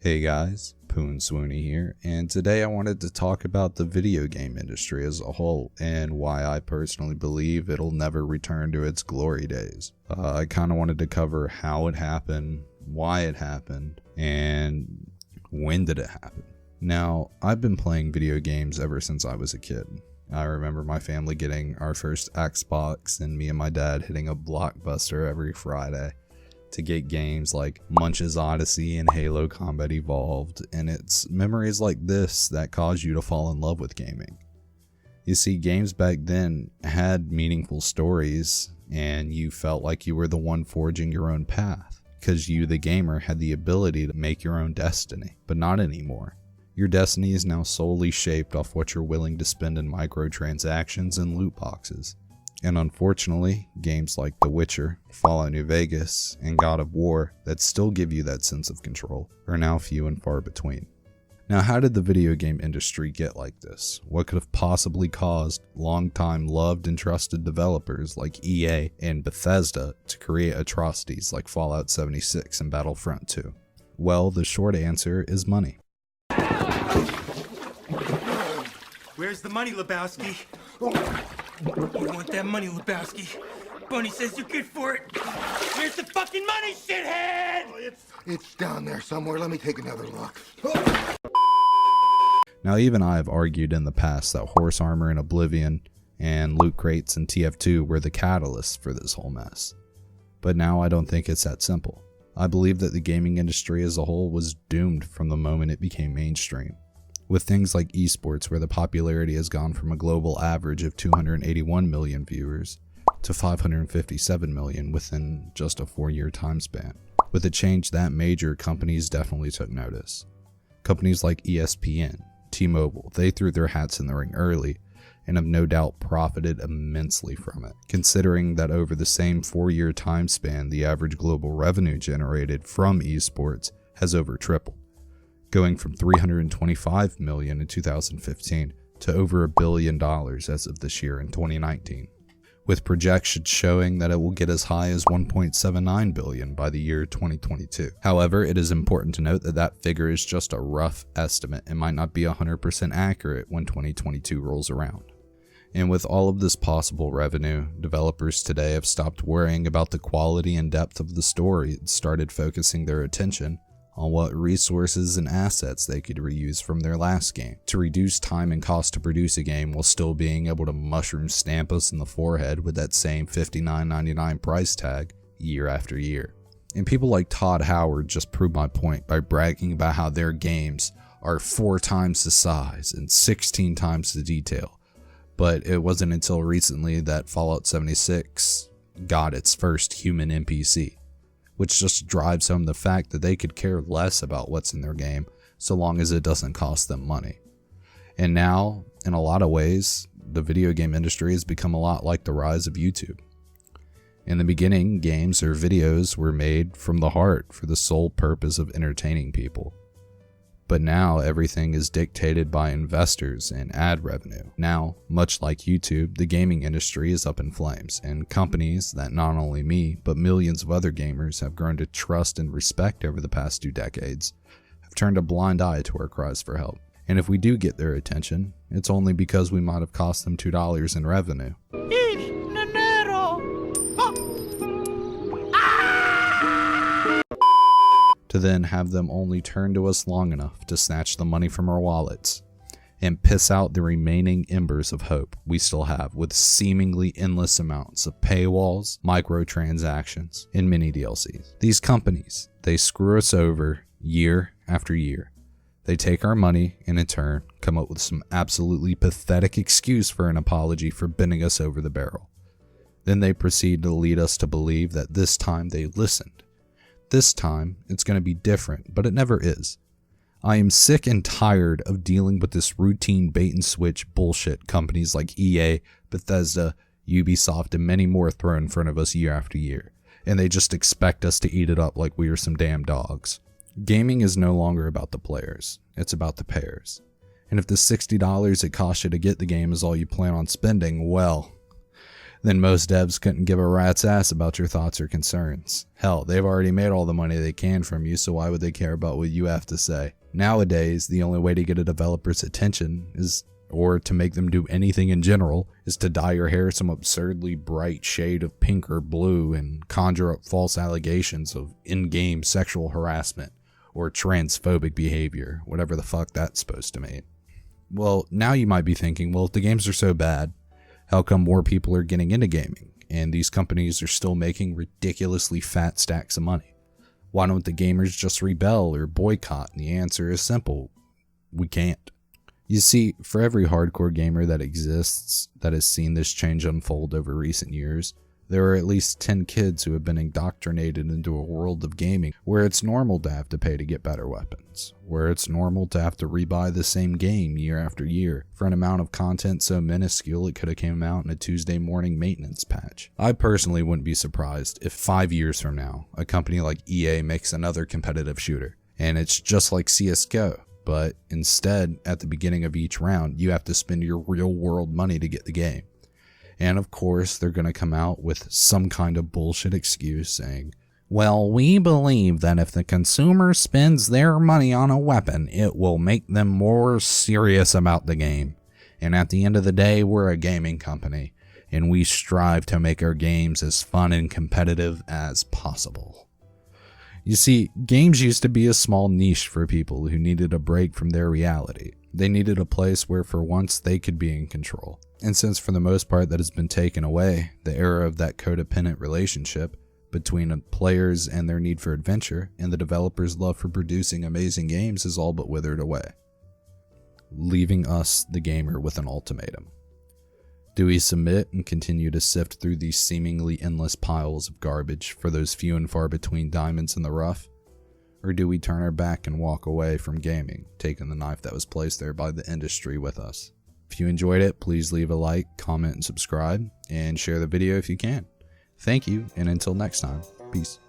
Hey guys, Poon Swoony here, and today I wanted to talk about the video game industry as a whole and why I personally believe it'll never return to its glory days. I kind of wanted to cover how it happened, why it happened, and when did it happen. Now, I've been playing video games ever since I was a kid. I remember my family getting our first Xbox and me and my dad hitting a Blockbuster every Friday to get games like Munch's Odyssey and Halo Combat Evolved, and it's memories like this that cause you to fall in love with gaming. You see, games back then had meaningful stories, and you felt like you were the one forging your own path, because you, the gamer, had the ability to make your own destiny, but not anymore. Your destiny is now solely shaped off what you're willing to spend in microtransactions and loot boxes. And unfortunately, games like The Witcher, Fallout New Vegas, and God of War that still give you that sense of control are now few and far between. Now, how did the video game industry get like this? What could have possibly caused longtime loved and trusted developers like EA and Bethesda to create atrocities like Fallout 76 and Battlefront 2? Well, the short answer is money. Where's the money, Lebowski? You want that money, Lebowski? Bunny says you're good for it. Where's the fucking money, shithead? It's down there somewhere. Let me take another look. Now, even I have argued in the past that horse armor in Oblivion and loot crates in TF2 were the catalyst for this whole mess. But now I don't think it's that simple. I believe that the gaming industry as a whole was doomed from the moment it became mainstream. With things like esports, where the popularity has gone from a global average of 281 million viewers to 557 million within just a 4-year time span. With a change that major, companies definitely took notice. Companies like ESPN, T-Mobile, they threw their hats in the ring early and have no doubt profited immensely from it, considering that over the same 4-year time span, the average global revenue generated from esports has over tripled, going from $325 million in 2015 to over $1 billion as of this year in 2019, with projections showing that it will get as high as $1.79 billion by the year 2022. However, it is important to note that that figure is just a rough estimate and might not be 100% accurate when 2022 rolls around. And with all of this possible revenue, developers today have stopped worrying about the quality and depth of the story and started focusing their attention on what resources and assets they could reuse from their last game to reduce time and cost to produce a game while still being able to mushroom stamp us in the forehead with that same $59.99 price tag year after year. And people like Todd Howard just proved my point by bragging about how their games are 4 times the size and 16 times the detail. But it wasn't until recently that Fallout 76 got its first human NPC, which just drives home the fact that they could care less about what's in their game so long as it doesn't cost them money. And now, in a lot of ways, the video game industry has become a lot like the rise of YouTube. In the beginning, games or videos were made from the heart for the sole purpose of entertaining people. But now everything is dictated by investors and ad revenue. Now, much like YouTube, the gaming industry is up in flames, and companies that not only me, but millions of other gamers have grown to trust and respect over the past 2 decades, have turned a blind eye to our cries for help. And if we do get their attention, it's only because we might have cost them $2 in revenue. To then have them only turn to us long enough to snatch the money from our wallets and piss out the remaining embers of hope we still have with seemingly endless amounts of paywalls, microtransactions, and mini DLCs. These companies, they screw us over year after year. They take our money and in turn come up with some absolutely pathetic excuse for an apology for bending us over the barrel. Then they proceed to lead us to believe that this time they listened. This time, it's going to be different, but it never is. I am sick and tired of dealing with this routine bait and switch bullshit companies like EA, Bethesda, Ubisoft, and many more throw in front of us year after year, and they just expect us to eat it up like we are some damn dogs. Gaming is no longer about the players, it's about the payers. And if the $60 it costs you to get the game is all you plan on spending, well, then most devs couldn't give a rat's ass about your thoughts or concerns. Hell, they've already made all the money they can from you, so why would they care about what you have to say? Nowadays, the only way to get a developer's attention is, or to make them do anything in general, is to dye your hair some absurdly bright shade of pink or blue and conjure up false allegations of in-game sexual harassment or transphobic behavior, whatever the fuck that's supposed to mean. Well, now you might be thinking, well, if the games are so bad, how come more people are getting into gaming and these companies are still making ridiculously fat stacks of money? Why don't the gamers just rebel or boycott? And the answer is simple: we can't. You see, for every hardcore gamer that exists that has seen this change unfold over recent years, there are at least 10 kids who have been indoctrinated into a world of gaming where it's normal to have to pay to get better weapons, where it's normal to have to rebuy the same game year after year for an amount of content so minuscule it could have came out in a Tuesday morning maintenance patch. I personally wouldn't be surprised if 5 years from now, a company like EA makes another competitive shooter, and it's just like CSGO. But instead, at the beginning of each round, you have to spend your real world money to get the game. And of course, they're going to come out with some kind of bullshit excuse saying, well, we believe that if the consumer spends their money on a weapon, it will make them more serious about the game. And at the end of the day, we're a gaming company, and we strive to make our games as fun and competitive as possible. You see, games used to be a small niche for people who needed a break from their reality. They needed a place where for once they could be in control. And since for the most part that has been taken away, the era of that codependent relationship between players and their need for adventure and the developers' love for producing amazing games is all but withered away, leaving us, the gamer, with an ultimatum. Do we submit and continue to sift through these seemingly endless piles of garbage for those few and far between diamonds in the rough? Or do we turn our back and walk away from gaming, taking the knife that was placed there by the industry with us? If you enjoyed it, please leave a like, comment, and subscribe, and share the video if you can. Thank you, and until next time, peace.